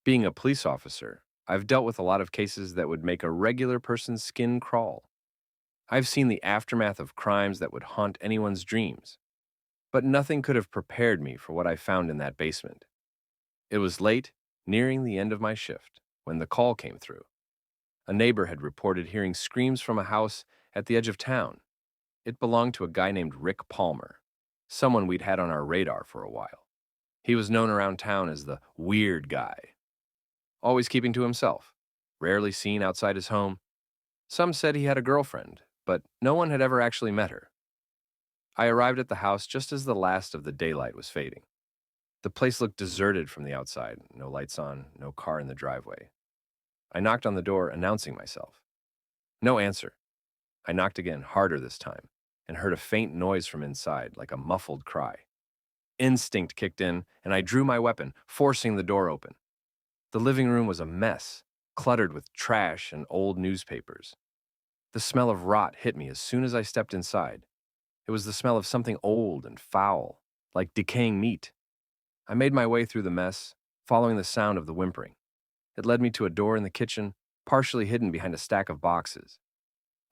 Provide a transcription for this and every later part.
Being a police officer, I've dealt with a lot of cases that would make a regular person's skin crawl. I've seen the aftermath of crimes that would haunt anyone's dreams, but nothing could have prepared me for what I found in that basement. It was late, nearing the end of my shift, when the call came through. A neighbor had reported hearing screams from a house at the edge of town. It belonged to a guy named Rick Palmer, someone we'd had on our radar for a while. He was known around town as the weird guy, always keeping to himself, rarely seen outside his home. Some said he had a girlfriend, but no one had ever actually met her. I arrived at the house just as the last of the daylight was fading. The place looked deserted from the outside, no lights on, no car in the driveway. I knocked on the door, announcing myself. No answer. I knocked again, harder this time, and heard a faint noise from inside, like a muffled cry. Instinct kicked in, and I drew my weapon, forcing the door open. The living room was a mess, cluttered with trash and old newspapers. The smell of rot hit me as soon as I stepped inside. It was the smell of something old and foul, like decaying meat. I made my way through the mess, following the sound of the whimpering. It led me to a door in the kitchen, partially hidden behind a stack of boxes.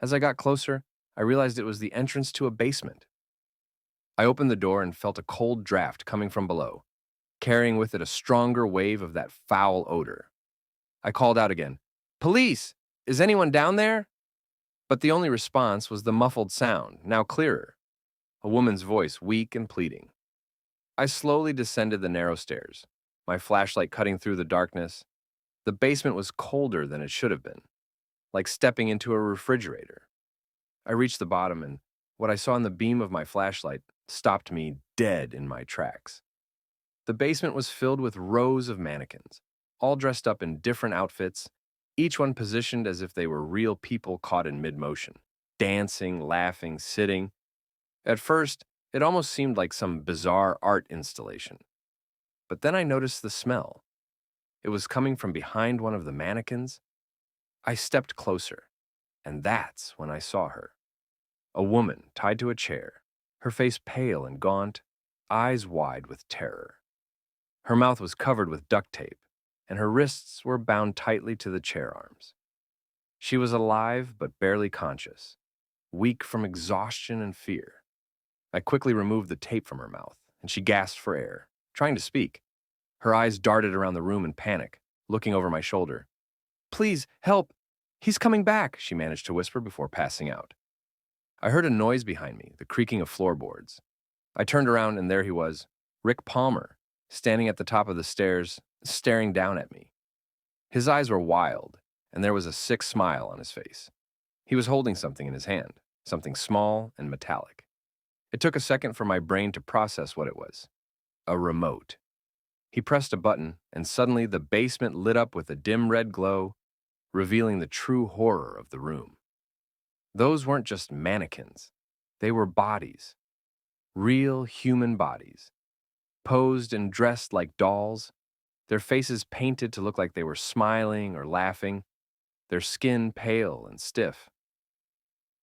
As I got closer, I realized it was the entrance to a basement. I opened the door and felt a cold draft coming from below, carrying with it a stronger wave of that foul odor. I called out again, "Police! Is anyone down there?" But the only response was the muffled sound, now clearer, a woman's voice, weak and pleading. I slowly descended the narrow stairs, my flashlight cutting through the darkness. The basement was colder than it should have been, like stepping into a refrigerator. I reached the bottom, and what I saw in the beam of my flashlight stopped me dead in my tracks. The basement was filled with rows of mannequins, all dressed up in different outfits, each one positioned as if they were real people caught in mid-motion, dancing, laughing, sitting. At first, it almost seemed like some bizarre art installation. But then I noticed the smell. It was coming from behind one of the mannequins. I stepped closer, and that's when I saw her. A woman tied to a chair, her face pale and gaunt, eyes wide with terror. Her mouth was covered with duct tape, and her wrists were bound tightly to the chair arms. She was alive but barely conscious, weak from exhaustion and fear. I quickly removed the tape from her mouth, and she gasped for air, trying to speak. Her eyes darted around the room in panic, looking over my shoulder. "Please, help! He's coming back," she managed to whisper before passing out. I heard a noise behind me, the creaking of floorboards. I turned around, and there he was, Rick Palmer, standing at the top of the stairs, staring down at me. His eyes were wild, and there was a sick smile on his face. He was holding something in his hand, something small and metallic. It took a second for my brain to process what it was. A remote. He pressed a button, and suddenly the basement lit up with a dim red glow, revealing the true horror of the room. Those weren't just mannequins. They were bodies. Real human bodies. Posed and dressed like dolls, their faces painted to look like they were smiling or laughing, their skin pale and stiff.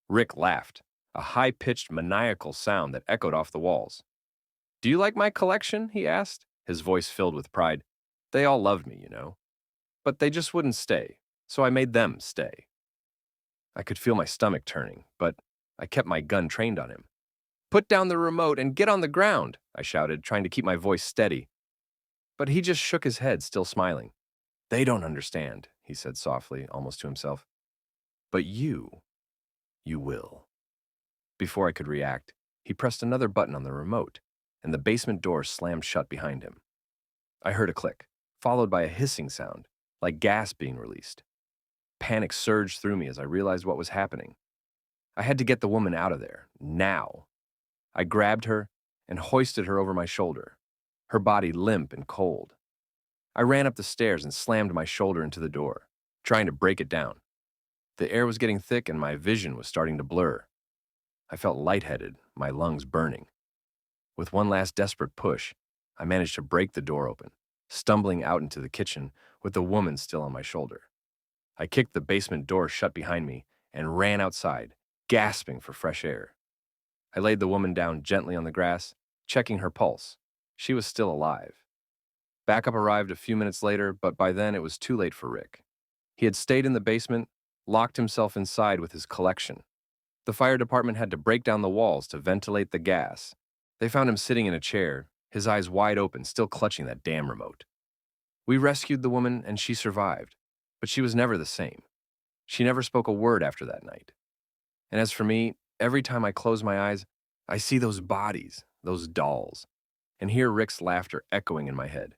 Rick laughed, a high-pitched maniacal sound that echoed off the walls. "Do you like my collection?" he asked, his voice filled with pride. "They all loved me, you know. But they just wouldn't stay, so I made them stay." I could feel my stomach turning, but I kept my gun trained on him. "Put down the remote and get on the ground," I shouted, trying to keep my voice steady. But he just shook his head, still smiling. "They don't understand," he said softly, almost to himself. "But you will." Before I could react, he pressed another button on the remote, and the basement door slammed shut behind him. I heard a click, followed by a hissing sound, like gas being released. Panic surged through me as I realized what was happening. I had to get the woman out of there, now. I grabbed her and hoisted her over my shoulder, her body limp and cold. I ran up the stairs and slammed my shoulder into the door, trying to break it down. The air was getting thick and my vision was starting to blur. I felt lightheaded, my lungs burning. With one last desperate push, I managed to break the door open, stumbling out into the kitchen with the woman still on my shoulder. I kicked the basement door shut behind me and ran outside, gasping for fresh air. I laid the woman down gently on the grass, checking her pulse. She was still alive. Backup arrived a few minutes later, but by then it was too late for Rick. He had stayed in the basement, locked himself inside with his collection. The fire department had to break down the walls to ventilate the gas. They found him sitting in a chair, his eyes wide open, still clutching that damn remote. We rescued the woman, and she survived, but she was never the same. She never spoke a word after that night. And as for me, every time I close my eyes, I see those bodies, those dolls, and hear Rick's laughter echoing in my head.